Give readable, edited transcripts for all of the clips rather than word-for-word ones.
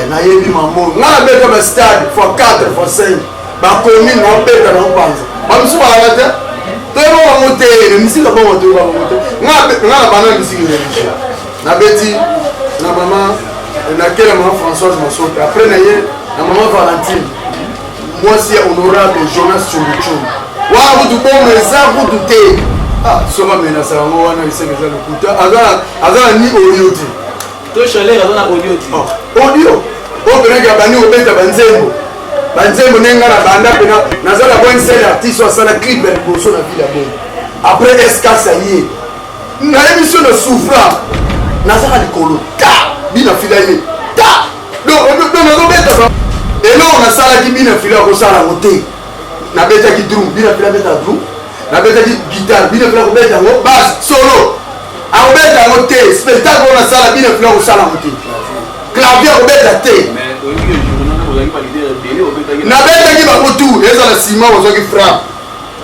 nayebi mambo nga beta ba stade fois 4 fois 5 ba commune na beta na panza ba msu ba te to ba mote misika ba mote ba mote nga bana misika religieux na beti na maman na kela maman Françoise Masoka après na ye na maman Valentine moi si honorable Jonas Chumbuchum wa vous bon ça vous douter soma menasa yango wana isengeza lokuta azala ni audio ti to chaleur azala audio ti audio obenaka bani obeta banzembo nenga na banda pena nazala bon seul artiste asala clip ya liboso na ville ya bongo après escasa ye na émission de souffrant nazala likolo ta bina fila ye ta donc nazobeta elo nasalaki bina fila kosala mote nabetaki drum bina fila beta drum nabetaki guitare bina fila kobeta yango basse solo akobeta yango te spectacle ona sala bina fila kosala yango te clavier akobeta te nabetaki bango tu ezala nsima ozwaki frappe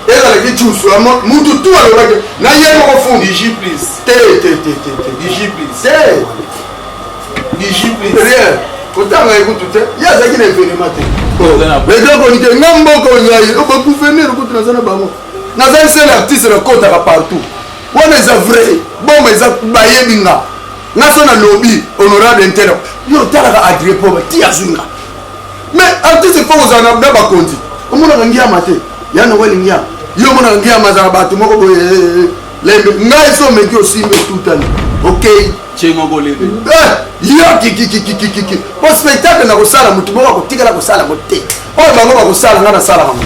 ezalaki jusu mutu tu alobaki na ye moko fundi rien kotanga ekutu te ye azalaki na événement te edokonite nga mboka ozali bakouvenir kutu naza na bango nazali sel artiste nakotaka partout wana eza vrai bomba eza bayebi nga so na lobi honorable interne yo talaka adrie poba ti azwi nga mais artiste fo kozala na bakonzi omonaka ngiama te ya noko elingiama yo omonaka ngiama azala bato moko boye lembe ngai so omeki osimbe tutani ok yo kikikikikiki po spectacle na kosala motu moko akotikala kosala ngo te oyo bango bakosala nga nasalaka mo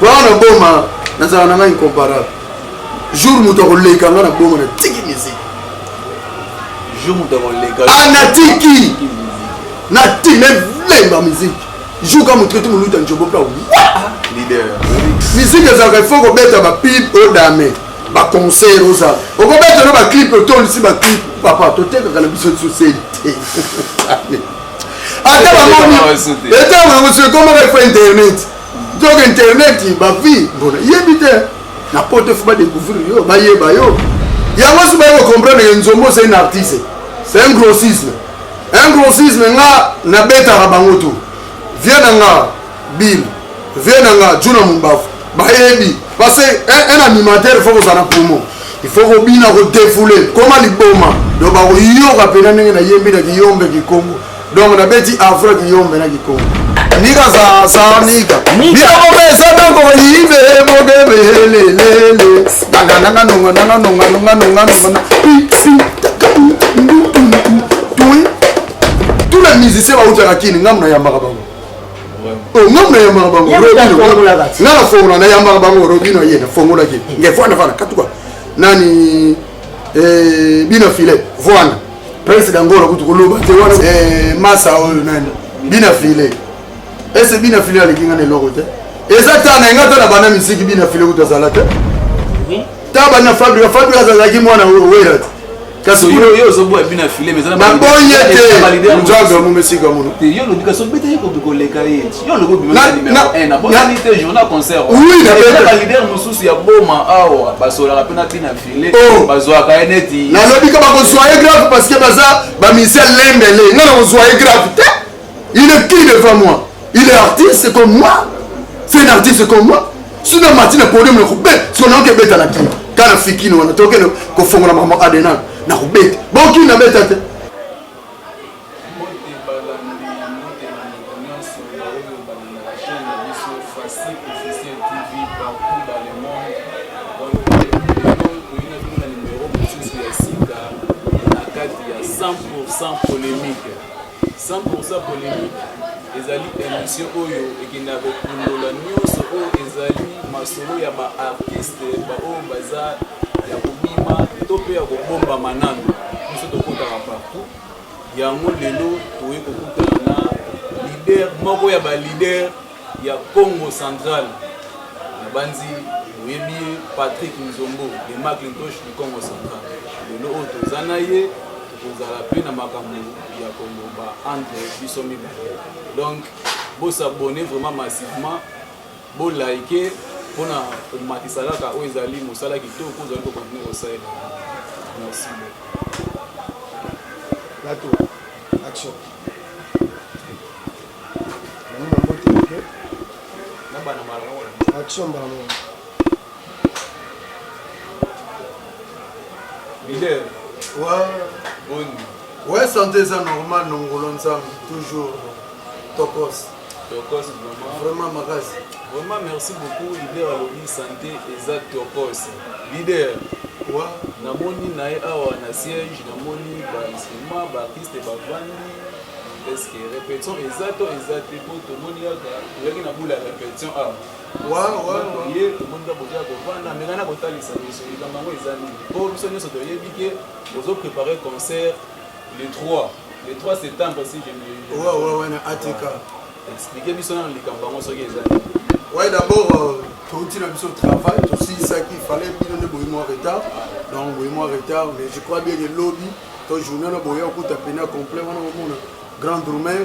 po wana boma nazala na ngai incomparable jour moto akoleka nga na boma na tiki musique natiki nati nelemba musique jour ka motu ete moluta njobo mpa musique ezalaka ifo kobeta bapib odame baconcert ozala okobeta no baclip otolisi baclip papa totekaka na biso suseli te ata bamoni etango yango soekomaka ifo internet donc internet bavie mbona yebi te na poto fo badécouvrir yo bayeba yo yango si baye kocomprendre nzombo c'est un artiste c'est un grossisme nga nabetaka bango tu vie na nga bil vie na nga juna mumbafu bayebi parce que un animateur faut kozala promo il faut kobina kodefule koma liboma donc bakoyoka pena ndenge nayembi na kiyombe kikongo donc nabeti afro kiyombe na kikongo nika sa nika bikakopesa nango yive mogebelelele tous les musiciens bautaka kini ngamu nayambaka bango ngamu nayambaka bango nga nafongola nayambaka bango robino ye nafongolaki ngefana katuka nani bina file voana president ngora kutu koloba te wana masa oyo nani bina file ese bina file alikinga ne loko te eza tana ngata na bana misiki bina file kutu azala te taba na fabrica azalaki mwana wera kasi yo zobo bina file mezana babonye te njaga mu mesika muno yo lobika so bete yeko bikoleka yeti yo lobo bimana numéro 1 na bonne qualité journal concert oui na bete leader mususu ya boma awa basola pena tina file bazwa ka eneti na lobika ba soyez grave parce que baza ba misia lembele ngana soyez grave te il est qui devant moi il est artiste comme moi c'est un artiste comme moi sina matina podium le coupe so na ke beta na kini kana fikini wana toke ko fongola mama adena na kubeta boki na beta te polémique 100% polémique ezali émission oyo ekenda kokundola nyonso oyo ezali masolo ya ba artiste ba oyo baza ya kobima to pe ya kobomba manano biso tokotaka partout yango lelo toye kokutana na leader moko ya balider ya Congo Central na banzi oyebi Patrick Nzombo de Macintosh du Congo Central lelo oyo toza na ye kozala pe na makambo ya koloba entre biso mibale donc bosabone vraiment massivement bolike mpona komatisa kaka oyo ezali mosala kitoko ozali kokontinue kosalela merci Plateau, action. bana malamu action bana leader ouais santé ça normal nongolo nzambe toujours tokos vraiment makasi vraiment merci beaucoup leader alobi santé eza tokos leader namoni na ye awa na siège namoni bainstrument baartiste bavandi eske répétition eza to eza te po tomoni yaka oyaki na bula ya répétition awa ye tomoni ka boza kovanda mekana kotalisa biso likambo yango eza nini po biso nyonso toyebi ke ozoprépare concert le 3 septembre si je me na ATK expliquez biso na likambo yango soki eza nini. Ouais, d'abord, tout le monde travail, aussi ça qu'il fallait, puis on est beaucoup retard. Donc, beaucoup retard, mais je crois bien que le lobby, ton journée, on a beaucoup de peine complet, on a un grand roumain,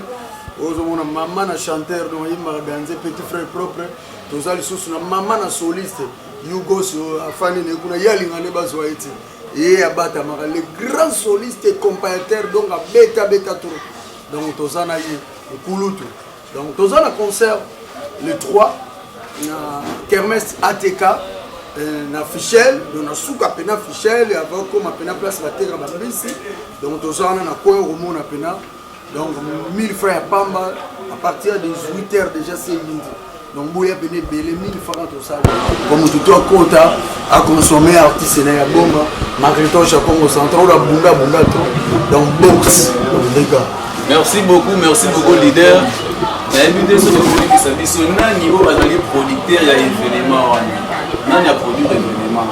on a maman, un chanteur, on a organisé petit frère propre, tous les sous, on a maman, un soliste, Yugo, Afani, on a yali, on a besoin de et Abata, les grands solistes et compagnies, donc à bêta tour. Donc, tous on a eu le Kouloutou. Donc, tous on a concert le 3. Na kermesse ATK na Fichel na suka pena Fichel avant comme pena place la terre na bisi donc tozana na coin romo na pena donc 1000 francs à Pamba à partir des 8h déjà c'est lundi donc boya pena belé 1000 francs tout ça comme tout à kota à consommer artiste na ya bomba malgré Japon au centre la bunga trop donc box les gars merci beaucoup leader. L'invité sur le produit qui s'est dit, c'est un niveau producteur, il y a événement. Il y a produit événement.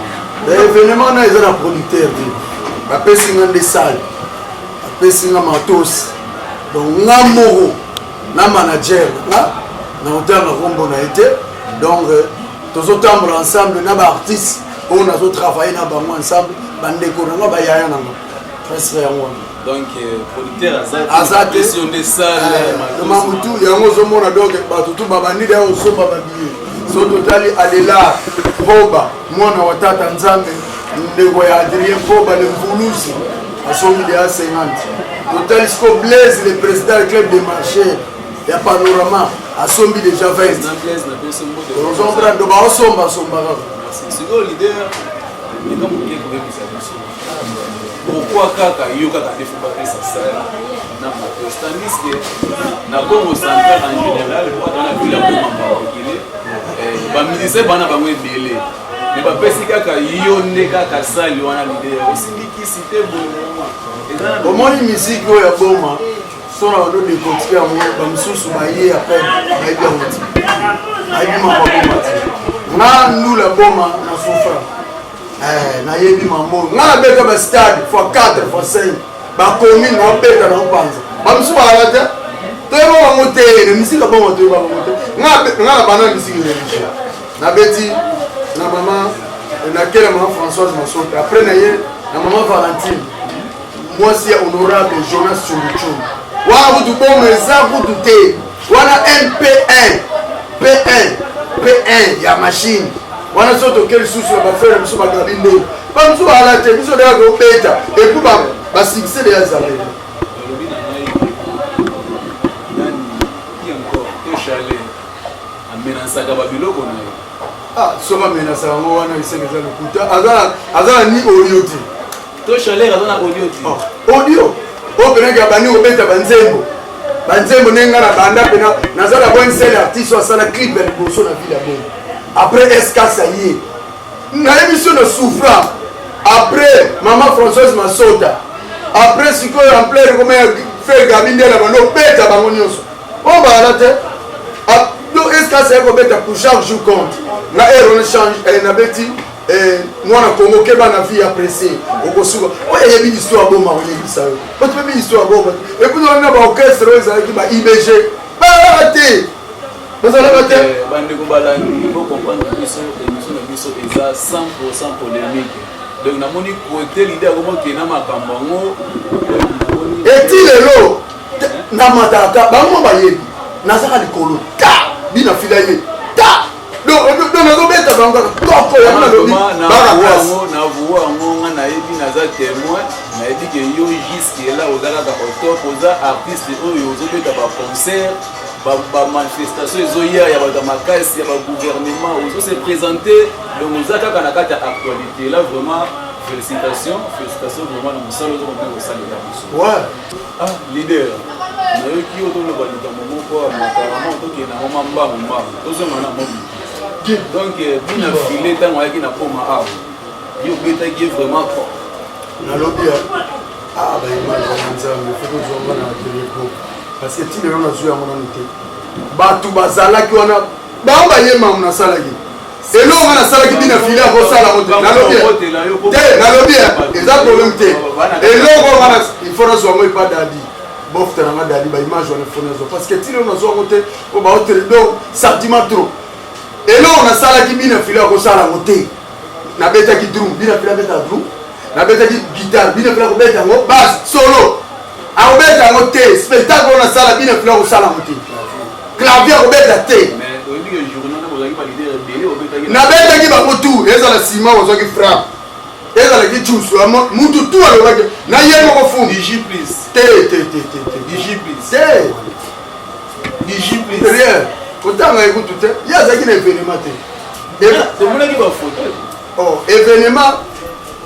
L'événement, il y a un producteur. Il y a des salles, il y a des matos. Donc, il y a un moro, il y a un manager, il y a un été. Donc, tous ensemble, ensemble, il y a des artistes, on a travaillé ensemble, il y a des décorants, il y a un donc producteur azate question des salles mamutu yango zomona donc batutu babandida ya osomba babiye so totali adela Foba mwana wa tata nzambe ndeko ya Adrien Foba le mvuluzi asombi de 50 totali sko Blaise le président du club de marché ya Panorama asombi déjà 20 on comprend do ba osomba c'est go leader mais comme vous pouvez vous pourquoi kaka yo kaka défendre ça na matos tandis que na Congo central en général pourquoi on a vu la bombe en ba ministère bana bango ebele mais ba pesi kaka yo nde kaka sali wana leader aussi biki cité bon comment une musique ya bomba sona ndo de continuer mo ba msusu ba ye après ba bien moti ba ma bomba na nous la bomba na souffra na yebi mambo ngala beta ba stade fois 4 fois 5 ba commune na beta na panza ba msuba alata tebo ba motere misika ba motere ba motere ngala bana misiki religieux na beti na maman na kela maman Françoise Massoto après na ye na maman Valentine moi si honorable Jonas Chumuchum wa butu bombe za butu te wana MP1 P1 ya machine wana soto quel souci va faire monsieur Bagabinde pas monsieur à la télé monsieur de la beta et puis ba succès de Yazale ah soma menasa ngo wana isengeza lokuta azala ni audio ti to chalet azana audio ti audio o benanga bani obeta banzembo nenga na banda pena nazala bon seul artiste asala clip ya liboso na ville ya bongo après escasa ça y est na émission de souffrant après maman Françoise Masota après ce que en plein comme fait Gabinde la bano beta bango nyonso on va la tête donc escasa ça ko beta pour chaque jour compte na on change na beti moi na Congo ke ba na vie apprécier okosuka oya yebi histoire bomba on yebi ça pas tu yebi histoire bomba et puis on a ba orchestre ezali ba IBG ba té bandeko balandi faut comprendre biso émission na biso eza 100% polémique donc namoni côté leader comment ke na makambo ngo eti lelo na matata bango bayebi nazaka likolo ta bina filaye ta donc nazo beta bango toko ya na lobi na voix ngo nga na yebi naza témoin na yebi ke yo jusque là ozalaka au top oza artiste oyo ozobeta ba concert manifestation ezoya ya bato makasi ya bagouvernement ozo se présenter donc oza kaka na kati ya actualité là vraiment félicitations vraiment na mosala ozokombe kosalela biso leader nayoki yo toloba likambo moko apparemment tokende na moma mbangu tozonga na mobi donc bina file ntango ayaki na poma awa yo obetaki ye vraiment fort nalobi baimage ya nzambe fo tozonga na teleko parce que ti lelo nazwi yango nano te bato bazalaki wana bango bayemamu nasalaki eloko nga nasalaki bina file akosala ngo te nalobi eza problème te eloko nga ifo nazwa ngo epa dadi bofte nanga dadi baimage wana ifo nazwa parce que ti lelo nazwa ngo te po baotele donc sentiment trop eloko nasalaki bina file akosala ngo te nabetaki drum bina file abeta drum nabetaki guitare bina file akobeta yango bas solo akobeta yango te spectacle wana sala bina file akosala ngo te clavier akobeta te nabetaki bango tu ezala nsima ozwaki frappe ezalaki cusu mutu tu alobaki na ye moko fundi rien kotanga ekutu te ye azalaki na événement te événement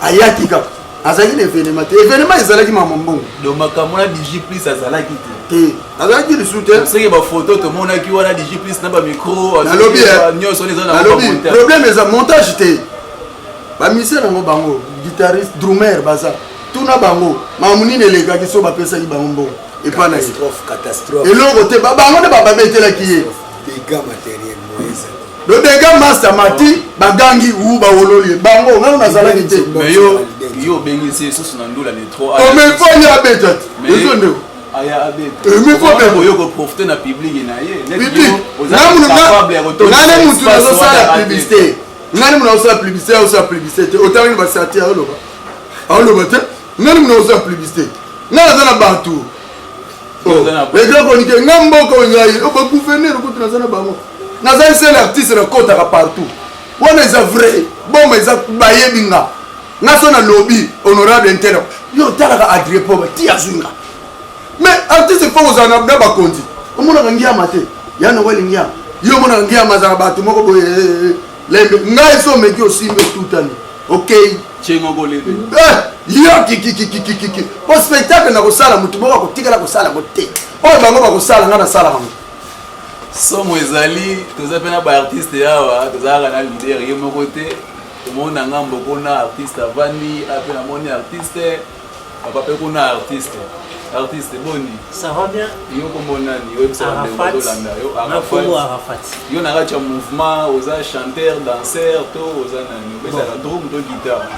ayaki kaka azalaki na événement te événement ezalaki mama mbongo donc makambo na dj plus azalaki te azalaki lisu te soki bafoto tomonaki wana dj plus na bamicro nyonso nalobi problème eza montage te bamisie nango bango guitariste drumer baza tuna bango mamunini elekaki so bapesaki bango mbongo epa na ye eloko te bango nde bababetelaki ye le dégât master mati bagangi u bawololi bango ngano nazalaki te yo obengisi susu na ndula ne trop omefoni abeta ezo ndeko aya abeta oyo koprofite na public na ye ngane mutu nazosala publicité ngani muna osala publicité osala publicité te otangi basati aoloba te ngani muna osala publicité ngana aza na bato ezakonike nga mboka ongai bagouverneur okuti naza na bango nazali sele artiste nakotaka partout wana eza vrai bomba eza bayebi nga so na lobi honorable intere yo otalaka adrie poba ti azwinga mais artiste fo kozala na bakonzi omonaka ngiama te yana welingiama yo omonaka ngiama azala bato moko boye lembe ngai so meki osimbe tutani ok yo kikikikikiki po spectacle na kosala motu moko akotikala kosala ngo te oyo bango bakosala nga nasala yango somo ezali toza mpe na baartiste awa tozalaka na lider ye moko te tomoni na ngambo kuna artiste avandi ape namoni artiste papa mpe kuna artiste boni ça va bien yo kombo nani oyebisaaolanda yo Arafat yo na kati ya mouvement oza chanteur danseur to oza nani obetaka drum to guitare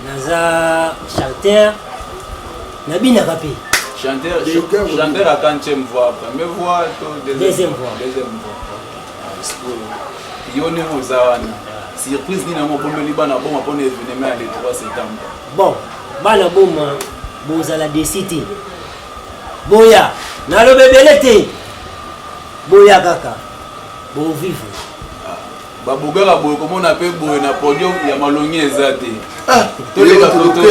naza chanteur nabinaka mpe chanteur à quantième voix, première voix, deuxième voix. Yoni Mozawana. Surprise ni na mo bombe libana bon pour l'événement le 3 septembre. Bon, bana boma bozala décité. Boya, na lo bebelete. Boya kaka. Bo vivre. Ba bogara boy comme on appelle boy na podium ya malongi ezate. To les photo.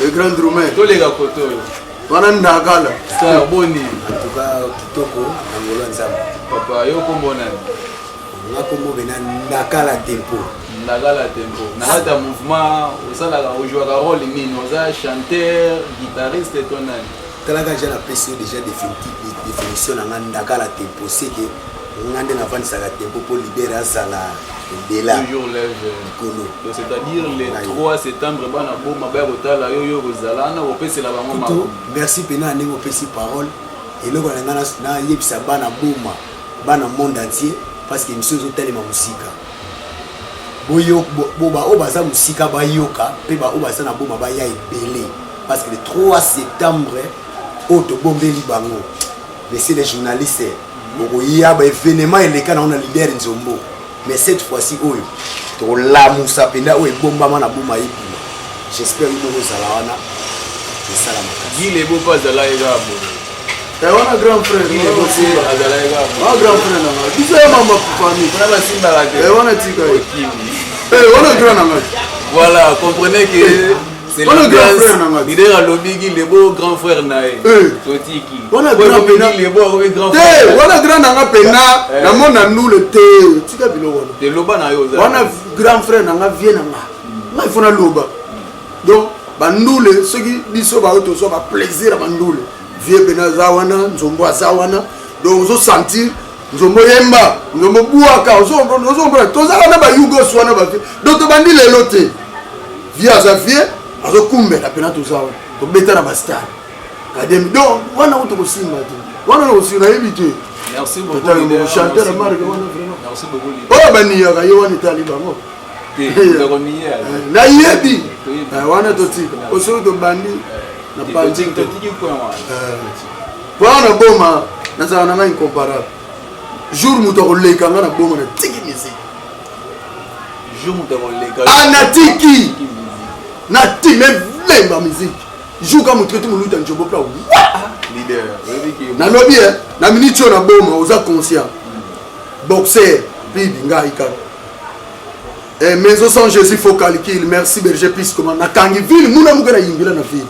Le grand drummer. To les photo. Wana ndakala sa boni atuka kitoko na ngolo nzambe papa yo kombo nani ngako mo bena ndakala tempo na hata mouvement osalaka ojouaka rôle nini oza chanteur guitariste to nani talaka jana pesi déjà définition na ndakala tempo c'est que ngande na vanisaka tempo pour libérer azala dela toujours lève kono donc c'est-à-dire le 3 septembre bana boma ba kotala yo kozala na opesela bango mako merci pena ndenge opesi parole eloko na ngana na yebisa bana boma bana monde entier parce que monsieur zotelema musika boyo boba obaza musika bayoka pe ba obaza na boma ba ya ebele parce que le 3 septembre auto bombeli bango laissez les journalistes okoya ba événement eleka na on a leader nzombo mais cette fois-ci oyo to la musa penda oyo bombama na boma yipima j'espère que nous allons na salamaka gile bo pas ala egabo wana grand frère gile bo si ala egabo grand frère nanga biso ya mama famille na basimba la wana tika wana grand nanga voilà comprenez que c'est Wana grand frère na l'ambiance leader alobiki le beau grand frère nae totiki Wana grand pena le beau grand te frère wana grand nanga pena na mona nule te tika biloko wana de loba na yo wana grand frère nanga vie nanga ngai fona loba donc bandule soki biso ba auto so ba plaisir bandule vie pena za wana nzombo za wana donc zo sentir nzombo yemba nzombo buaka ozo toza wana ba yugo swana ba donc to bandi lelo te vie aza vie azo kumbela pena toza wana to beta na ba star kadem donc wana auto ko simba te wana ko sina ebite merci beaucoup leader chanteur marque wana vraiment merci beaucoup leader oh bani ya yo wana tali bango na yebi wana totika osoki tobandi na totiki point wana wana boma nazala na ngai incomparable jour moto akoleka nga na boma na tiki musique jour moto akoleka natiki nati melemba musique jour ka moto ete moluta njobo pla leader nalobi na miniti oyo na boma oza conscient boxer bibi ngai kaka maison sans Jésus faut calcul merci berger puisque na kangi ville muna muka na yingila na ville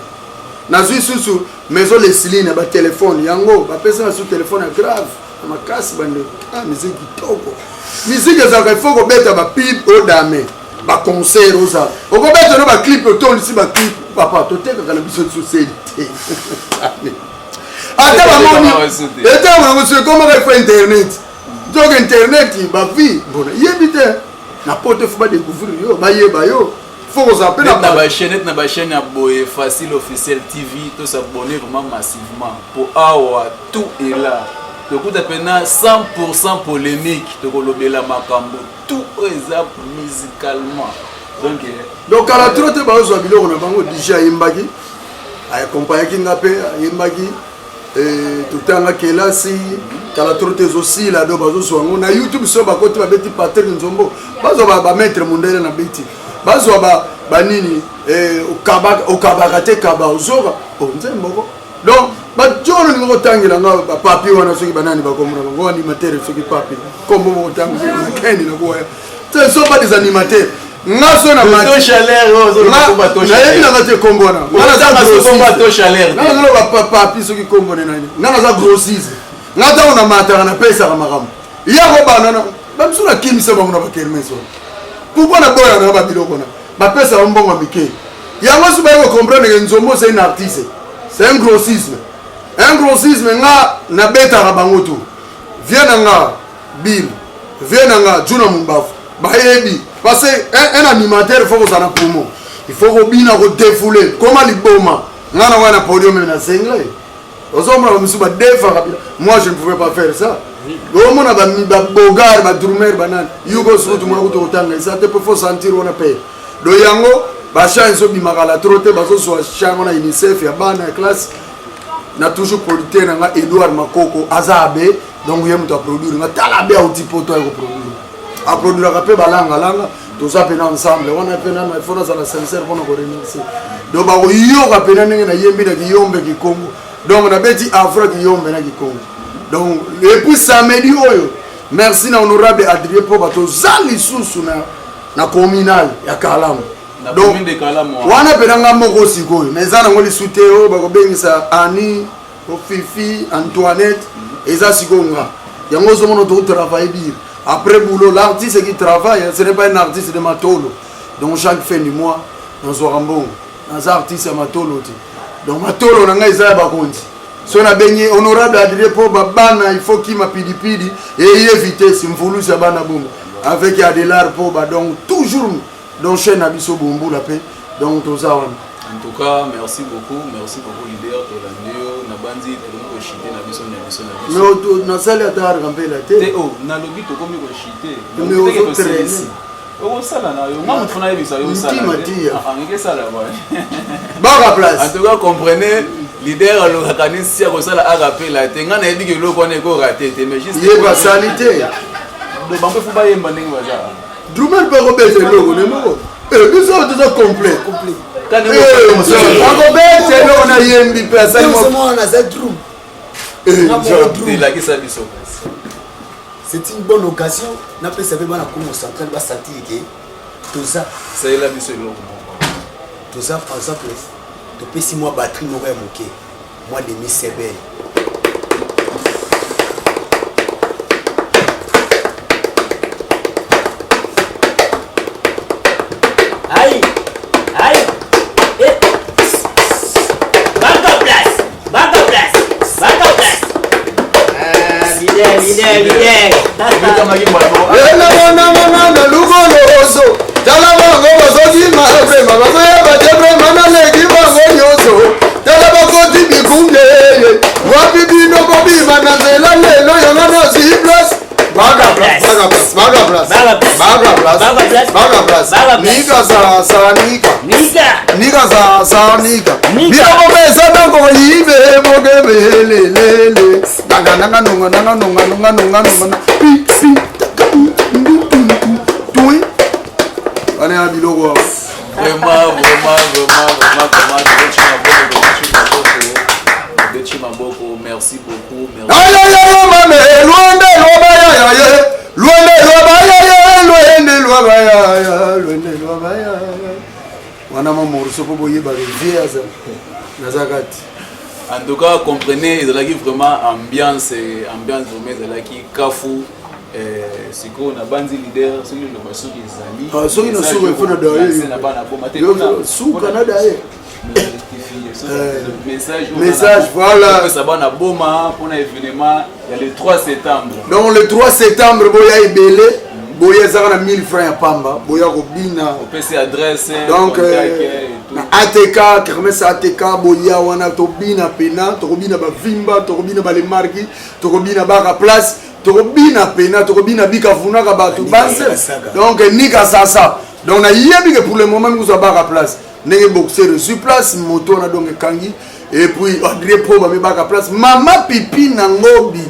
na zui susu maison les lignes ba téléphone yango ba pesa sur téléphone grave na makasi bande musique kitoko musique za faut ko beta ba pip o dame ba concert oza o ko beta no ba clip o ton si ba clip papa to teka kana biso société ata ba moni eta ba monsieur comment faire internet donc internet ba vie bona yebite na pote faut pas découvrir yo ba yeba yo faut qu'on s'appelle na ba chaîne ya boye facile officiel TV to s'abonner vraiment massivement pour awa tout est là to kuta pena 100% polémique to kolobela makambo tout eza musicalement donc à la trotte ba zo biloko na bango déjà yimbaki ay accompagner kinga pe yimbaki totanga kelasi kala trotte aussi là do bazo swango na YouTube so ba koti ba beti Patrick Nzombo bazo ba mettre mondele na beti bazo ba nini okabaka te kaba ozoka nzembo donc ba jono ni ngotangila nga ba papi wana soki banani ba komuna ngo animateur soki papi kombo mo tangila kendi na kwa c'est so pas des animateurs ngaso na mato chaleur ozo ba to chaleur na ngate kombo na ngana za kombo to chaleur ngana lo ba papi soki kombo na nani ngana za grossise ngata ona mata na pesa ka makam ya ko banana ba msuna kimisa ba muna ba kermeso pourquoi na boya na ba biloko na ba pesa mbongo mike yango so ba ko comprendre que Nzombo c'est un artiste c'est un grossisme nga na beta ka bango tu vient nga Bill vient nga Juna Mumbafu ba yebi parce que un animateur faut qu'on en promo il faut qu'on bina ko défouler comment liboma nga na wana podium na single ozomra ba misuba defa kabila moi je ne pouvais pas faire ça au mona ba bogar ba drummer banan yugo sutu mona ko tanga ça te faut sentir on a paix do yango ba chance bimaka la trotte bazo so chango na UNICEF ya bana classe na toujours producteur nga Edouard Makoko azabe donc yemu to produire nga talabe au tipo to ko produire a produire ka pe balanga to za pena ensemble wana pena na fona za la sincère pour nous remercier donc ba yo ka pena nge na yembi na kiyombe kikongo donc na beti afro kiyombe na kikongo donc et puis samedi oyo merci na honorable Adrien po bato zali susu na communal ya Kalamu donc wana pena nga moko sikoyo mais ana ngoli souteo ba ko bengisa Ani o Fifi Antoinette eza sikonga yango zo mono to travailler dire après boulot l'artiste qui travaille ce n'est pas un artiste de Matolo donc chaque fin du mois dans Zorambon dans artiste à Matolo donc Matolo na nga eza ba konti so na benye honorable Adrien po bana il faut qu'il mapidipidi et éviter simvulu sa bana boum avec Adelar po ba donc toujours donc chaîne abiso bombo la paix donc tozawan en tout cas merci beaucoup leader to la neo na bandi to ko chité na biso mais to na sala ta rampe la te oh na lobi to komi ko chité mais au traîner o sala na yo ngamu fona yebisa yo sala ngeke sala ba place en tout cas comprenez leader lo kanisi ko sala rappel la te ngana yebi ke lo kone ko raté te mais juste yeba salité do bango fu ba yemba ndenge baza Drummer peut rebêter l'eau, ne mot. Nous sommes déjà complets. Quand nous on a yembi personne. On a cette drum. C'est une bonne occasion. N'a pas savé bon à comment central va sentir que tout ça. C'est la mission. tout ça par exemple tu peux si moi batterie moko ya moke moi demi sebel aïe aïe back en place leader tala bango bazokima vrema bazoyeba te vrema naleki bango nyonso tala bakoti bikumbele wapi bino bobima na nzela lelo yonga na ziplas baga place nika za nika bino bomesa nango yibe mogebelelele nanga allez à Biloko. Vraiment, merci beaucoup. En tout cas, comprenez, il y a vraiment ambiance vraiment qui kafou. C'est qu'on a bandi leader, ceux qui ont soki ezali. Soki na suka ifuna daye. Message voilà. Ça va na boma pour un événement il y a le 3 septembre. Donc le 3 septembre boya ebele, boya zaka na 1000 francs ya pamba, boya ko bina. On peut ses adresses. Donc na ATK, kermesse ATK boya wana to bina pena, to bina ba vimba, to bina ba le marki, to bina ba place. Tokobina pena tokobina bika funaka bato banse donc nika sasa donc na yebi que pour le moment nous abaka place nenge boxer sur place moto na donc kangi et puis André Proba me baka place mama pipi na ngobi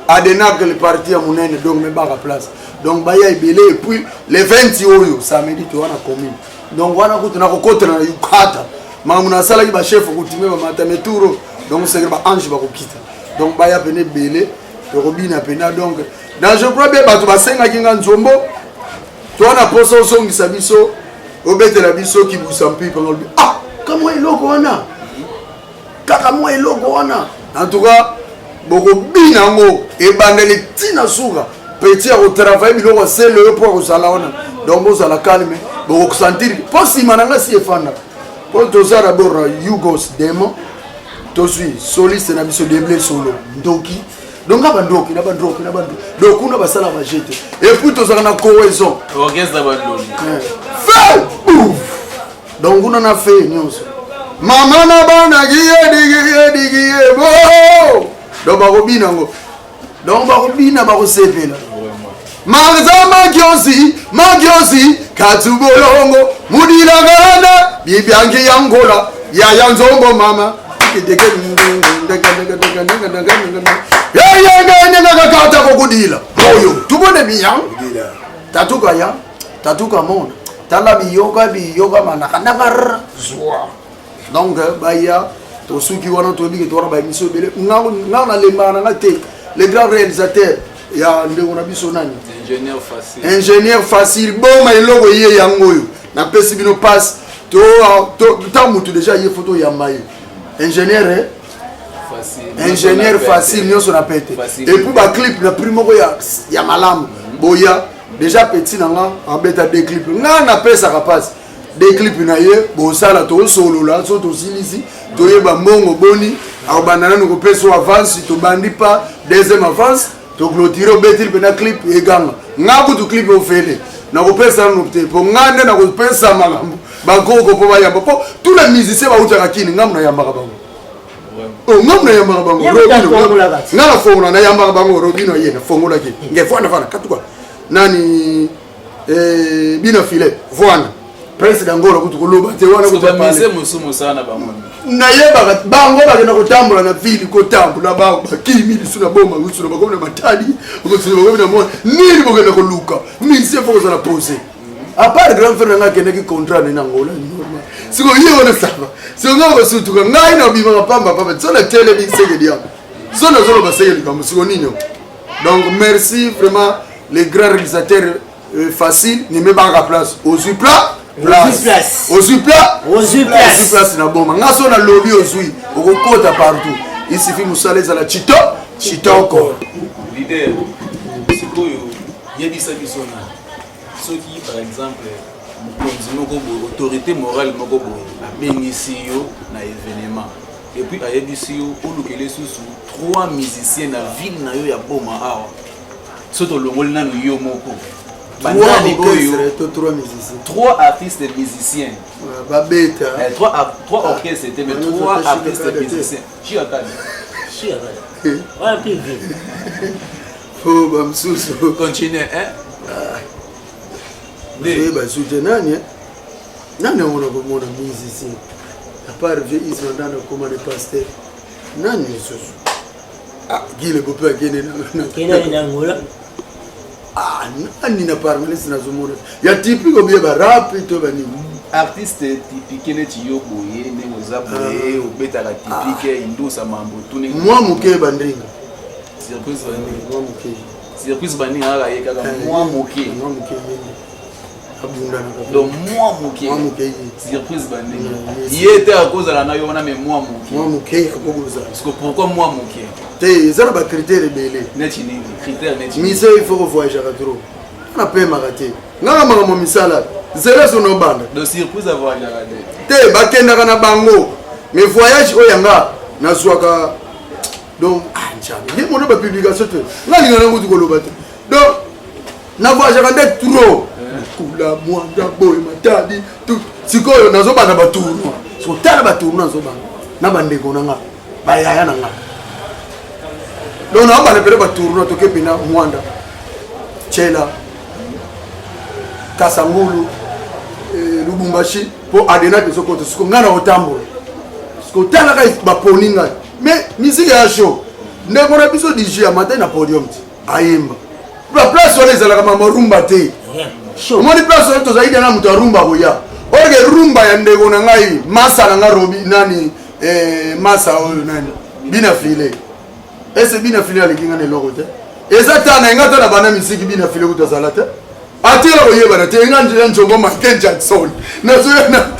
adenak le parti ya munene donc me baka place donc baya ibele et puis le 20 oyo samedi to wana commune donc wana kutuna kokota na yukata mamuna sala ki ba chef kutime ba matame turo donc c'est ba ange ba kokita donc baya bene belé Robina pena donc dans je crois bien bato basenga kinga nzombo to na poso songisa biso obetela biso ki busampi pendant ah kama eloko wana kaka moi eloko wana en tout cas boko bina ngo e bandele tina suka petit au travail biloko c'est le pour osala wana donc bo sala calme boko sentir possible nanga si efanda pour to ça d'abord Yugos Demo to suis soliste na biso deble solo ndoki donc na bandoki donc kuna basala ba jete et puis to ça na cohésion orchestre bandoni fait donc kuna na fait nyonso mama na bana digi bo donc ba robina ngo donc ba robina ba ko sepela marza magiosi katubolongo mudila gana bibyangi yangola ya yanzombo mama kata kokudila oyo tubone biyang tatuka ya tatuka mona tala biyoga manaka zwa donc baya to suki wana to bige to ba miso bele ngana le mana te le grand réalisateur ya ndeko na biso nani ingénieur facile bon mais logo ye yangoyo na pesi bino passe to tamutu déjà ye photo ya mai ingénieur facile nyonso na pete et puis ba clip na primo ya malamu boya déjà petit nanga abeta des clips nga na pesa kapasi des clips na ye bo sala to solo la so to silisi to yeba mongo boni au banana no pesa avance to bandi pas deuxième avance to clôturer betil pena clip e ganga nga kutu clip o fele na ko pesa no te po ngande na ko pesa magambo ba koko po ba yamba po tous les musiciens ba uta kini ngamna yamba ka bango oh ngamna yamba ka bango ngala fongola na yamba ka bango robino yena fongola ki ngefana fana katuka nani bina filet voana president ngolo kutu kuluba te wana kutu bamise musumu sana bamoni na yeba bango bakena kutambula na fili kutambula ba kimi suna bomba usuna bakona matadi ukutuna bakona mo nini bokena koluka mise fokoza na poser à part grand frère nga kene ki contrat na ngola normal siko hiyo wana saba siko ngaba sutuka ngai na bima pamba papa sona tele bi sege dia sona zolo basege comme siko nino donc merci vraiment les grands réalisateurs facile ni me banga place aux plat place place na boma ngaso na lobby ozui okokota partout il suffit musala ezala chitoko leader sikoyo yebisa biso na soki par exemple mokonzi moko boye autorité morale moko boye abengisi yo na événement et puis ayebisi yo olukele susu 3 musiciens na ville na yo ya boma awa so tolongoli nano yo moko 3 artistes et musiciens. 3 orchestres c'était mais 3 artistes et musiciens. Oh, bamsusu. Continue, hein? Nani on a musicien. À part ils sont dans le commun de pasteur. Nani susu. Ah, qui le peut pas gagner Angola. Ah, nani na parmalisi na zomona. Ya typique bien ba rap to ba ni. Artiste typique ne tiyo boye ne ozaboye obeta la typique indusa mambo tuni. Moi muke bandinga. Surprise bandinga ala yeka moi muke. Abunda na. Donc moi muke. Surprise bandinga. Yete à cause la na yo na mais moi muke. Moi muke akogoza. Parce que pourquoi moi muke? Te zara ba critère belé. Neti ni critère neti. Mise il faut voyager trop. On peut m'arrêter. Ngala mama misala. Zela sono banda. De surprise avoir regardé. Te bakenda kana bango. Mais voyage oyanga na swaka. Donc njani. Ni mono ba publication te. Ngali ngana ngutu koloba te. Donc na voyage kana trop. Kula mwanga boy matadi tout. Sikoyo nazo bana ba tournoi. So tala ba tournoi nazo bana. Na bande ko nanga. Ba yaya nanga. Donc on va aller ba tournoi to kepina Mwanda. Chela. Kasangulu. Lubumbashi pour adena que soko to soko ngana otambo. Soko tala ka ba poninga. Mais musique ya show. Ndeko na biso DJ matin na podium. Ayemba. La place on ezala kama rumba te. Show. Mo di place on to zaidi na mtu rumba boya. Orge rumba ya ndeko na ngai masa na ngarobi nani masa oyo nani. Bina file. Ese bina file alikinga ne logo te. Ezata na ngata na bana musique bina file kutazala te. Atira oyeba na te nganje njongo Michael Jackson. Nazo na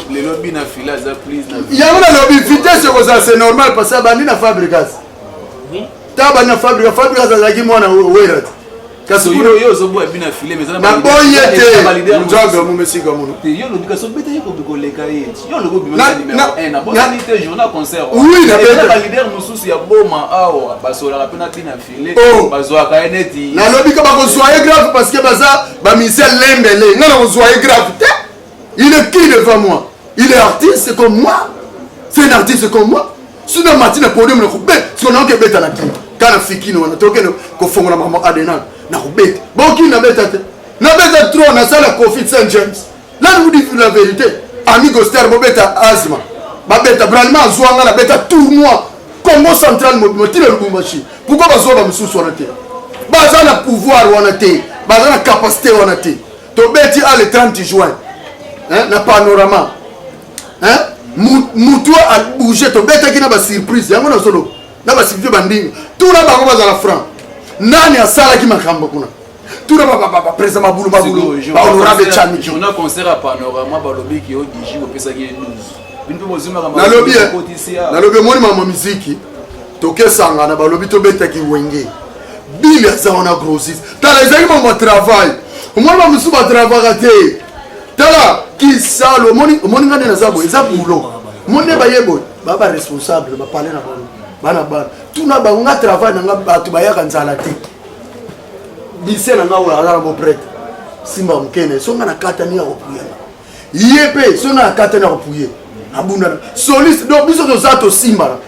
les lobby na file za please na. Yango na lobby vitesse ko ça c'est normal parce que bandi na fabrication. Oui. Taba na fabrication za ki mwana wera. Kaso yo zo bo bina file mais na boyete. Njogo mu mesika muno. Yo lobby kaso bete yiko biko leka yeti. Yo logo bi numéro 1 na bonité journal concert. Oui, na bete ba leader mususu ya boma awa basola rapena tina file bazoa ka eneti. Na lobby ka ba ko soyer grave parce que baza ba misel lembele. Ngana ko soyer grave. Il est qui devant moi? Il est artiste comme moi. C'est un artiste comme moi. Si on a matin na podium na kubé, si on a que beta na clip. Kana fikino na toke ko fongola mama adena na kubé. Bon qui na beta te? Na beta trop na sala Kofi Saint James. Là nous dit la vérité. Amigo Star beta Asma. Ba beta Bralma zwanga na beta tournoi. Congo Central Mobile Lubumbashi. Pourquoi bazo ba mususu wana te? Baza na pouvoir wana te. Baza na capacité wana te. To beti a le 30 juin. Hein, na panorama. Hein? Moutoua a bougé, to bête qui n'a pas surprise. Yango na solo. Na ba surprise banding. Tout na ba za la franc. Nani a sala ki makamba kuna. Tout na ba président mabulu mabulu. Ba honorable chami. Journal concert à panorama ba lobby ki o DJ o pesa ki 12. Une peu mozima kama. Na lobby moni mama muziki. Toke sanga na ba lobby to bête ki wenge. Bile za on a grossis. Tala ezaki mon travail. Moi ba musu ba travail raté. Tala qui salo moni ngane na zabo ezabulo moni ba yebo baba responsable ba parler na bana bana tuna ba nga travail na nga batu ba yaka nzala te bise na nga wala bo prêtre simba mkene so nga na kata ni akupuya yepe so nga kata na akupuye abunda soliste donc biso to zato simba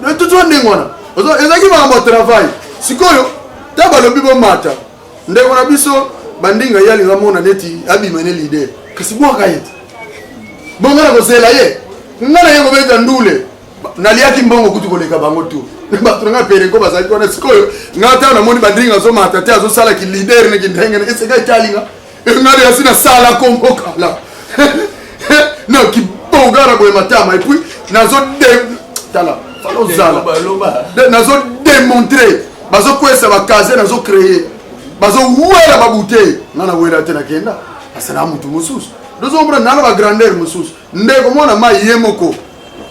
na tout on ndengona ezaki ba mo travail sikoyo taba lo bibo mata ndeko na biso bandinga yali ngamona neti abimene leader kasi bwaka yeti bonga ko sela ye ngana yego beta ndule naliaki mbongo kutu koleka bango tu ba tunga pere ko bazali kona sikoyo ngata na moni bandinga zo matata azo sala ki leader ne kindenge ne seka italinga ngari asina sala kombo kala no ki bongara boye matama et puis nazo de tala falo zala nazo démontrer bazo kwesa ba kaze nazo créer bazo wela babute nana wela tena kenda asana mutu mosusu dozomona nalo ba grandeur mosusu ndeko mona ma yemoko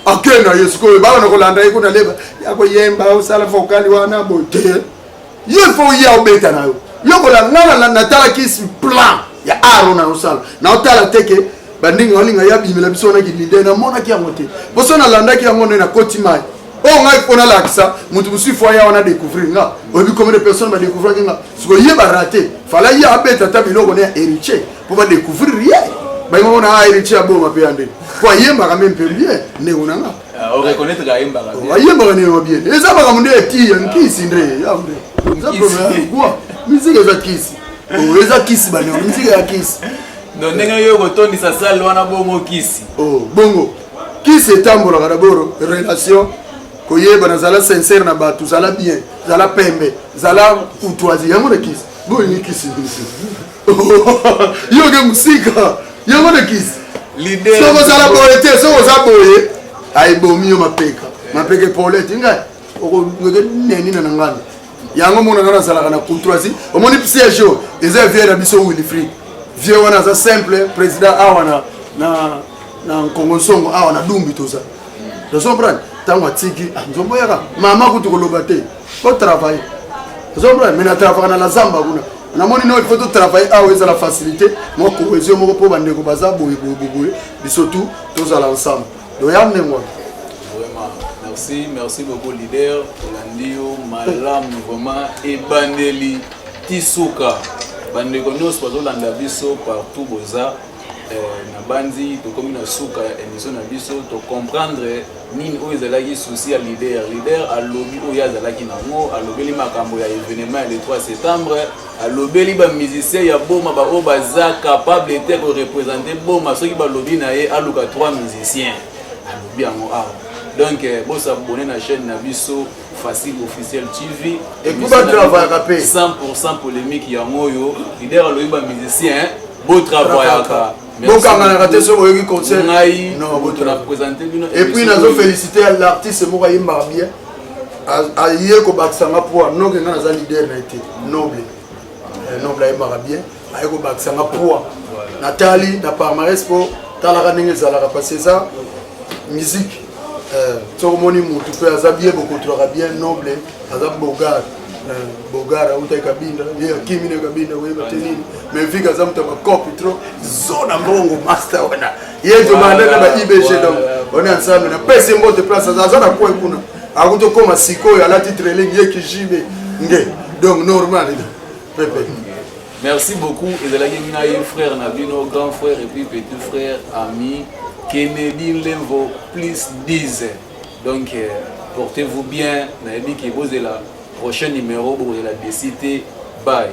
akena yesuko ba na kolanda iko na leba yako yemba usala vokali wana bote yefo ya obeta nayo yoko la ngala na tala kisi plan ya aro na usala na otala teke bandinga olinga ya bimela biso na kidide na mona ki yango te boso na landa ki yango na koti mai o ngai pona lakisa mutu musifu ya wana découvrir nga obi combien de personnes va découvrir nga siko ye ba rater fala ya abeta ta biloko na héritier pour va découvrir rien ba ngo na héritier aboma pe ande kwa yemba quand même peu bien ne unanga on reconnaître ga yemba ga bien yemba ga ne bien eza ba munde eti nkisi ndre ya ndre za problème quoi musique za kisi o eza kisi ba ne musique ya kisi donc ndenge yo kotondi sa salle wana bongo kisi bongo kisi etambola ka d'abord relation koyeba na zala sincère na batu zala bien zala pembe zala courtoisie yango na kisi bo ni kisi yo ke musika yango na kisi l'idée soko zala boyete soko za boye ay bomi yo mapeke polete ngai oko ngeke neni na ngana yango mona ngana zala na courtoisie omoni piège yo eza vieux na biso Wilfried vieux wana za simple président awana na Kongo Songo awana dumbi toza comprendre tango tiki nzombo yaka mama kutu koloba te ko travailler nzombo mais na travailler na la zamba kuna na moni no il faut travailler a weza la facilité mo cohésion mo po bande ko baza boye biso tout tous à ensemble do ya ndengwa vraiment merci beaucoup leader landio malam vraiment et bandeli tisuka bande ko nos pazo landa biso partout boza na bandi to comme na suka émission na biso to comprendre nini oyo ezalaki souci ya leader alobi oyo azalaki nango alobeli makambo ya événement ya le 3 septembre alobeli ba musicien ya boma ba oyo baza capable te ko représenter boma soki balobi na ye aluka 3 musiciens alobi yango awa donc bosa abonné na chaîne na biso Facile Officiel TV et pour ba travailler capé 100% polémique yango oyo leader alobi ba musicien beau travail aka bokanga raté ce boyoki concert non boto la présenter bino et puis nazo féliciter l'artiste moko yimba bien aye ko baksanga pour non que ngana za leader na été noble yimba bien aye ko baksanga pour Nathalie na palmarès pour talaka ninge zalaka passer ça musique tsoromoni mutu pe azabie beaucoup trop bien noble azab bogara uta kabinda ye kimi ne kabinda we bateni mais vika zamta ba copy trop zona mbongo master wana ye jo banda ba IBG donc on est ensemble na pese mbote place za zona kwa kuna akuto koma siko ya la titre ligne ye kijibe nge donc normal pepe merci beaucoup ezalaki mina ye frère Nabino grand frère et puis petit frère ami Kennedy Lemvo plus 10 donc portez-vous bien na ebi ki bozela prochain numéro pour la décité bye.